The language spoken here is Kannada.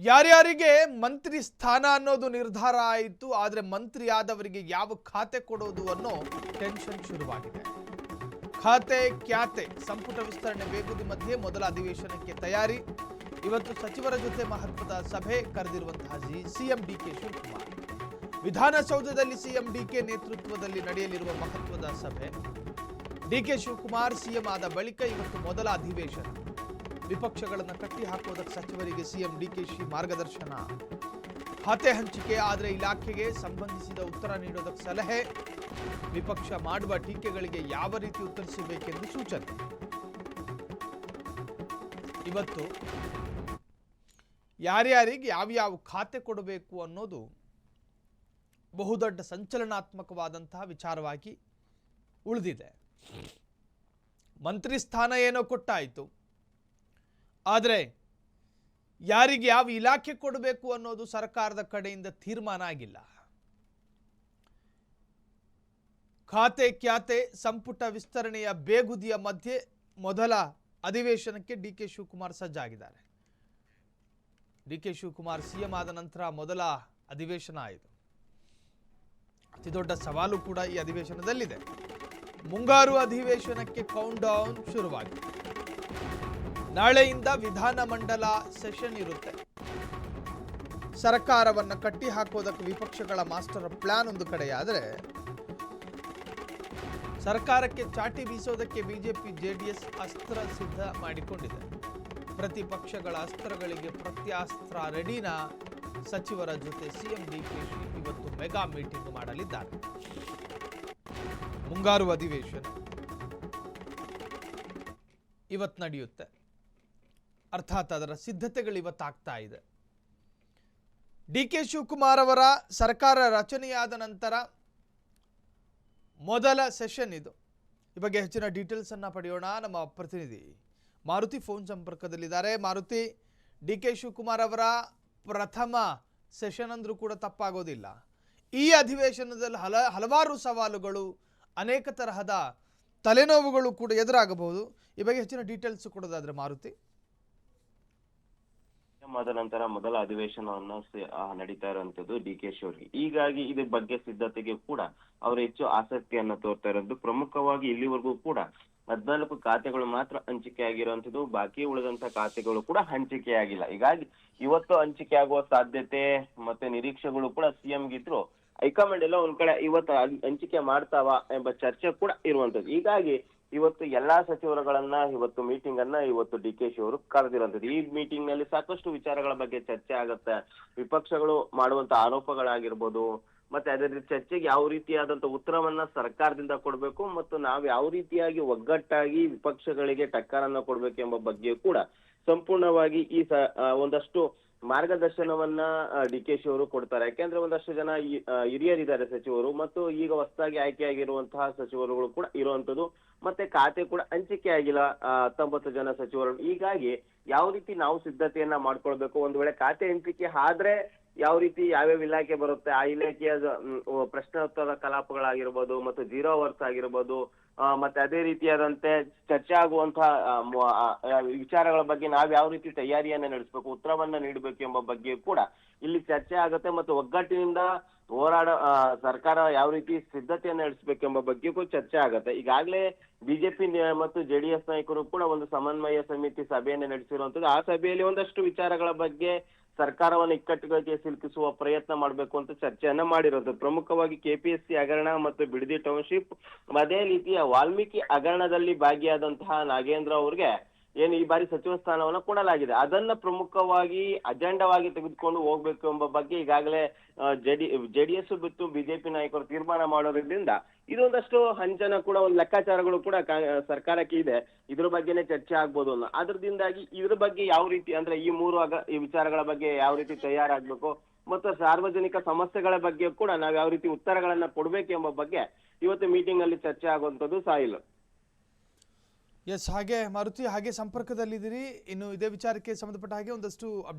ಯಾರ್ಯಾರಿಗೆ ಮಂತ್ರಿ ಸ್ಥಾನ ಅನ್ನೋದು ನಿರ್ಧಾರ ಆಯಿತು, ಆದರೆ ಮಂತ್ರಿ ಆದವರಿಗೆ ಯಾವ ಖಾತೆ ಕೊಡೋದು ಅನ್ನೋ ಟೆನ್ಷನ್ ಶುರುವಾಗಿದೆ. ಖಾತೆ ಖ್ಯಾತೆ ಸಂಪುಟ ವಿಸ್ತರಣೆ ಬೇಗುದಿ ಮಧ್ಯೆ ಮೊದಲ ಅಧಿವೇಶನಕ್ಕೆ ತಯಾರಿ. ಇವತ್ತು ಸಚಿವರ ಜೊತೆ ಮಹತ್ವದ ಸಭೆ ಕರೆದಿರುವಂತಹ ಸಿಎಂ ಡಿಕೆ ಶಿವಕುಮಾರ್. ವಿಧಾನಸೌಧದಲ್ಲಿ ಸಿಎಂ ಡಿಕೆ ನೇತೃತ್ವದಲ್ಲಿ ನಡೆಯಲಿರುವ ಮಹತ್ವದ ಸಭೆ. ಡಿಕೆ ಶಿವಕುಮಾರ್ ಸಿಎಂ ಆದ ಬಳಿಕ ಇವತ್ತು ಮೊದಲ ಅಧಿವೇಶನ. ವಿಪಕ್ಷಗಳನ್ನು ಕಟ್ಟಿ ಹಾಕುವುದಕ್ಕೆ ಸಚಿವರಿಗೆ ಸಿಎಂ ಡಿಕೆಶಿ ಮಾರ್ಗದರ್ಶನ. ಖಾತೆ ಹಂಚಿಕೆ ಆದರೆ ಇಲಾಖೆಗೆ ಸಂಬಂಧಿಸಿದ ಉತ್ತರ ನೀಡೋದಕ್ಕೆ ಸಲಹೆ. ವಿಪಕ್ಷ ಮಾಡುವ ಟೀಕೆಗಳಿಗೆ ಯಾವ ರೀತಿ ಉತ್ತರಿಸಬೇಕೆಂದು ಸೂಚನೆ. ಇವತ್ತು ಯಾರ್ಯಾರಿಗೆ ಯಾವ್ಯಾವ ಖಾತೆ ಕೊಡಬೇಕು ಅನ್ನೋದು ಬಹುದೊಡ್ಡ ಸಂಚಲನಾತ್ಮಕವಾದಂತಹ ವಿಚಾರವಾಗಿ ಉಳಿದಿದೆ. ಮಂತ್ರಿ ಸ್ಥಾನ ಏನೋ ಕೊಟ್ಟಾಯಿತು, ಆದರೆ ಯಾರಿಗೆ ಯಾವ ಇಲಾಖೆ ಕೊಡಬೇಕು ಅನ್ನೋದು ಸರ್ಕಾರದ ಕಡೆಯಿಂದ ತೀರ್ಮಾನ ಆಗಿಲ್ಲ. ಖಾತೆ ಖ್ಯಾತೆ ಸಂಪುಟ ವಿಸ್ತರಣೆಯ ಬೇಗುದಿಯ ಮಧ್ಯೆ ಮೊದಲ ಅಧಿವೇಶನಕ್ಕೆ ಡಿಕೆ ಶಿವಕುಮಾರ್ ಸಜ್ಜಾಗಿದ್ದಾರೆ. ಡಿಕೆ ಶಿವಕುಮಾರ್ ಸಿಎಂ ಆದ ನಂತರ ಮೊದಲ ಅಧಿವೇಶನ ಆಯಿತು. ಅತಿ ದೊಡ್ಡ ಸವಾಲು ಕೂಡ ಈ ಅಧಿವೇಶನದಲ್ಲಿದೆ. ಮುಂಗಾರು ಅಧಿವೇಶನಕ್ಕೆ ಕೌಂಟ್ ಡೌನ್ ಶುರುವಾಗಿದೆ. ನಾಳೆಯಿಂದ ವಿಧಾನಮಂಡಲ ಸೆಷನ್ ಇರುತ್ತೆ. ಸರ್ಕಾರವನ್ನು ಕಟ್ಟಿ ಹಾಕೋದಕ್ಕೆ ವಿಪಕ್ಷಗಳ ಮಾಸ್ಟರ್ ಪ್ಲಾನ್ ಒಂದು ಕಡೆಯಾದರೆ, ಸರ್ಕಾರಕ್ಕೆ ಚಾಟಿ ಬೀಸೋದಕ್ಕೆ ಬಿಜೆಪಿ ಜೆಡಿಎಸ್ ಅಸ್ತ್ರ ಸಿದ್ಧ ಮಾಡಿಕೊಂಡಿದೆ. ಪ್ರತಿಪಕ್ಷಗಳ ಅಸ್ತ್ರಗಳಿಗೆ ಪ್ರತ್ಯಾಸ್ತ್ರ ರೆಡಿನಾ? ಸಚಿವರ ಜೊತೆ ಸಿಎಂ ಡಿಕೆಶಿ ಇವತ್ತು ಮೆಗಾ ಮೀಟಿಂಗ್ ಮಾಡಲಿದ್ದಾರೆ. ಮುಂಗಾರು ಅಧಿವೇಶನ ಇವತ್ತು ನಡೆಯುತ್ತೆ, ಅರ್ಥಾತ್ ಅದರ ಸಿದ್ಧತೆಗಳು ಇವತ್ತಾಗ್ತಾ ಇದೆ. ಡಿಕೆ ಶಿವಕುಮಾರ್ ಅವರ ಸರ್ಕಾರ ರಚನೆಯಾದ ನಂತರ ಮೊದಲ ಸೆಷನ್ ಇದು. ಈ ಬಗ್ಗೆ ಹೆಚ್ಚಿನ ಡೀಟೇಲ್ಸ್ ಅನ್ನ ಪಡೆಯೋಣ. ನಮ್ಮ ಪ್ರತಿನಿಧಿ ಮಾರುತಿ ಫೋನ್ ಸಂಪರ್ಕದಲ್ಲಿದ್ದಾರೆ. ಮಾರುತಿ, ಡಿಕೆ ಶಿವಕುಮಾರ್ ಅವರ ಪ್ರಥಮ ಸೆಷನ್ ಅಂದ್ರೂ ಕೂಡ ತಪ್ಪಾಗೋದಿಲ್ಲ. ಈ ಅಧಿವೇಶನದಲ್ಲಿ ಹಲವಾರು ಸವಾಲುಗಳು, ಅನೇಕ ತರಹದ ತಲೆನೋವುಗಳು ಕೂಡ ಎದುರಾಗಬಹುದು. ಈ ಬಗ್ಗೆ ಹೆಚ್ಚಿನ ಡೀಟೇಲ್ಸ್ ಕೊಡೋದಾದ್ರೆ ಮಾರುತಿ. ಆದ ನಂತರ ಮೊದಲ ಅಧಿವೇಶನವನ್ನ ನಡೀತಾ ಇರುವಂತದ್ದು ಡಿಕೆಶಿ ಅವರಿಗೆ. ಹೀಗಾಗಿ ಇದ್ರ ಬಗ್ಗೆ ಸಿದ್ಧತೆಗೆ ಕೂಡ ಅವರು ಹೆಚ್ಚು ಆಸಕ್ತಿಯನ್ನ ತೋರ್ತಾ ಇರೋದು. ಪ್ರಮುಖವಾಗಿ ಇಲ್ಲಿವರೆಗೂ ಕೂಡ 14 ಖಾತೆಗಳು ಮಾತ್ರ ಹಂಚಿಕೆ ಆಗಿರುವಂತದ್ದು, ಬಾಕಿ ಉಳಿದಂತ ಖಾತೆಗಳು ಕೂಡ ಹಂಚಿಕೆ ಆಗಿಲ್ಲ. ಹೀಗಾಗಿ ಇವತ್ತು ಹಂಚಿಕೆ ಆಗುವ ಸಾಧ್ಯತೆ ಮತ್ತೆ ನಿರೀಕ್ಷೆಗಳು ಕೂಡ ಸಿಎಂಗಿದ್ರು. ಹೈಕಮಾಂಡ್ ಎಲ್ಲ ಒಂದ್ ಕಡೆ ಇವತ್ತು ಹಂಚಿಕೆ ಮಾಡ್ತಾವ ಎಂಬ ಚರ್ಚೆ ಕೂಡ ಇರುವಂತದ್ದು. ಹೀಗಾಗಿ ಇವತ್ತು ಎಲ್ಲಾ ಸಚಿವರುಗಳನ್ನ ಇವತ್ತು ಮೀಟಿಂಗ್ ಅನ್ನ ಇವತ್ತು ಡಿಕೆಶಿ ಅವರು ಕರೆದಿರುವಂತದ್ದು. ಈ ಮೀಟಿಂಗ್ ನಲ್ಲಿ ಸಾಕಷ್ಟು ವಿಚಾರಗಳ ಬಗ್ಗೆ ಚರ್ಚೆ ಆಗತ್ತೆ. ವಿಪಕ್ಷಗಳು ಮಾಡುವಂತ ಆರೋಪಗಳಾಗಿರ್ಬೋದು, ಮತ್ತೆ ಅದೇ ರೀತಿ ಚರ್ಚೆಗೆ ಯಾವ ರೀತಿಯಾದಂತ ಉತ್ತರವನ್ನ ಸರ್ಕಾರದಿಂದ ಕೊಡ್ಬೇಕು ಮತ್ತು ನಾವು ಯಾವ ರೀತಿಯಾಗಿ ಒಗ್ಗಟ್ಟಾಗಿ ವಿಪಕ್ಷಗಳಿಗೆ ಟಕ್ಕರನ್ನ ಕೊಡ್ಬೇಕು ಎಂಬ ಬಗ್ಗೆ ಕೂಡ ಸಂಪೂರ್ಣವಾಗಿ ಈ ಒಂದಷ್ಟು ಮಾರ್ಗದರ್ಶನವನ್ನ ಡಿಕೆಶಿ ಅವರು ಕೊಡ್ತಾರೆ. ಯಾಕೆಂದ್ರೆ ಒಂದಷ್ಟು ಜನ ಹಿರಿಯರಿದ್ದಾರೆ ಸಚಿವರು, ಮತ್ತು ಈಗ ಹೊಸದಾಗಿ ಆಯ್ಕೆಯಾಗಿರುವಂತಹ ಸಚಿವರುಗಳು ಕೂಡ ಇರುವಂತದ್ದು. ಮತ್ತೆ ಖಾತೆ ಕೂಡ ಹಂಚಿಕೆ ಆಗಿಲ್ಲ 19 ಜನ ಸಚಿವರು. ಹೀಗಾಗಿ ಯಾವ ರೀತಿ ನಾವು ಸಿದ್ಧತೆಯನ್ನ ಮಾಡ್ಕೊಳ್ಬೇಕು, ಒಂದ್ ವೇಳೆ ಖಾತೆ ಹಂಚಿಕೆ ಆದ್ರೆ ಯಾವ ರೀತಿ ಯಾವ್ಯಾವ ಇಲಾಖೆ ಬರುತ್ತೆ, ಆ ಇಲಾಖೆಯ ಪ್ರಶ್ನೋತ್ತರ ಕಲಾಪಗಳಾಗಿರ್ಬೋದು ಮತ್ತು 0 ಅವರ್ಸ್ ಆಗಿರ್ಬೋದು, ಮತ್ತೆ ಅದೇ ರೀತಿಯಾದಂತೆ ಚರ್ಚೆ ಆಗುವಂತಹ ವಿಚಾರಗಳ ಬಗ್ಗೆ ನಾವ್ ಯಾವ ರೀತಿ ತಯಾರಿಯನ್ನ ನಡೆಸಬೇಕು, ಉತ್ತರವನ್ನ ನೀಡಬೇಕು ಎಂಬ ಬಗ್ಗೆ ಕೂಡ ಇಲ್ಲಿ ಚರ್ಚೆ ಆಗುತ್ತೆ. ಮತ್ತು ಒಗ್ಗಟ್ಟಿನಿಂದ ಸರ್ಕಾರ ಯಾವ ರೀತಿ ಸಿದ್ಧತೆಯನ್ನ ನಡೆಸಬೇಕೆಂಬ ಬಗ್ಗೆ ಕೂಡ ಚರ್ಚೆ ಆಗತ್ತೆ. ಈಗಾಗಲೇ ಬಿಜೆಪಿ ಮತ್ತು ಜೆಡಿಎಸ್ ನಾಯಕರು ಕೂಡ ಒಂದು ಸಮನ್ವಯ ಸಮಿತಿ ಸಭೆಯನ್ನ ನಡೆಸಿರುವಂತದ್ದು. ಆ ಸಭೆಯಲ್ಲಿ ಒಂದಷ್ಟು ವಿಚಾರಗಳ ಬಗ್ಗೆ ಸರ್ಕಾರವನ್ನು ಇಕ್ಕಟ್ಟುಗಳಿಗೆ ಸಿಲುಕಿಸುವ ಪ್ರಯತ್ನ ಮಾಡಬೇಕು ಅಂತ ಚರ್ಚೆಯನ್ನ ಮಾಡಿರೋದು. ಪ್ರಮುಖವಾಗಿ ಕೆಪಿಎಸ್ಸಿ ಹಗರಣ ಮತ್ತು ಬಿಡದಿ ಟೌನ್ಶಿಪ್, ಅದೇ ರೀತಿಯ ವಾಲ್ಮೀಕಿ ಹಗರಣದಲ್ಲಿ ಭಾಗಿಯಾದಂತಹ ನಾಗೇಂದ್ರ ಅವ್ರಿಗೆ ಏನು ಈ ಬಾರಿ ಸಚಿವ ಸ್ಥಾನವನ್ನ ಕೊಡಲಾಗಿದೆ. ಅದನ್ನ ಪ್ರಮುಖವಾಗಿ ಅಜೆಂಡವಾಗಿ ತೆಗೆದುಕೊಂಡು ಹೋಗ್ಬೇಕು ಎಂಬ ಬಗ್ಗೆ ಈಗಾಗಲೇ ಜೆಡಿಎಸ್ ಬಿಟ್ಟು ಬಿಜೆಪಿ ನಾಯಕರು ತೀರ್ಮಾನ ಮಾಡೋದ್ರಿಂದ ಇದೊಂದಷ್ಟು ಹಂಚನ ಕೂಡ ಒಂದು ಲೆಕ್ಕಾಚಾರಗಳು ಕೂಡ ಸರ್ಕಾರಕ್ಕೆ ಇದೆ. ಇದ್ರ ಬಗ್ಗೆನೇ ಚರ್ಚೆ ಆಗ್ಬೋದು ಅನ್ನೋ ಅದ್ರದಿಂದಾಗಿ ಇದ್ರ ಬಗ್ಗೆ ಯಾವ ರೀತಿ ಅಂದ್ರೆ ಈ ವಿಚಾರಗಳ ಬಗ್ಗೆ ಯಾವ ರೀತಿ ತಯಾರಾಗ್ಬೇಕು ಮತ್ತು ಸಾರ್ವಜನಿಕ ಸಮಸ್ಯೆಗಳ ಬಗ್ಗೆ ಕೂಡ ನಾವ್ ಯಾವ ರೀತಿ ಉತ್ತರಗಳನ್ನ ಕೊಡ್ಬೇಕು ಎಂಬ ಬಗ್ಗೆ ಇವತ್ತು ಮೀಟಿಂಗ್ ಅಲ್ಲಿ ಚರ್ಚೆ ಆಗುವಂತದ್ದು ಸಾಯಿಲ್. ಎಸ್, ಹಾಗೆ ಮಾರುತಿ, ಹಾಗೆ ಸಂಪರ್ಕದಲ್ಲಿದ್ದೀರಿ. ಇನ್ನು ಇದೇ ವಿಚಾರಕ್ಕೆ ಸಂಬಂಧಪಟ್ಟ ಹಾಗೆ ಒಂದಷ್ಟು ಅಪ್ಡೇಟ್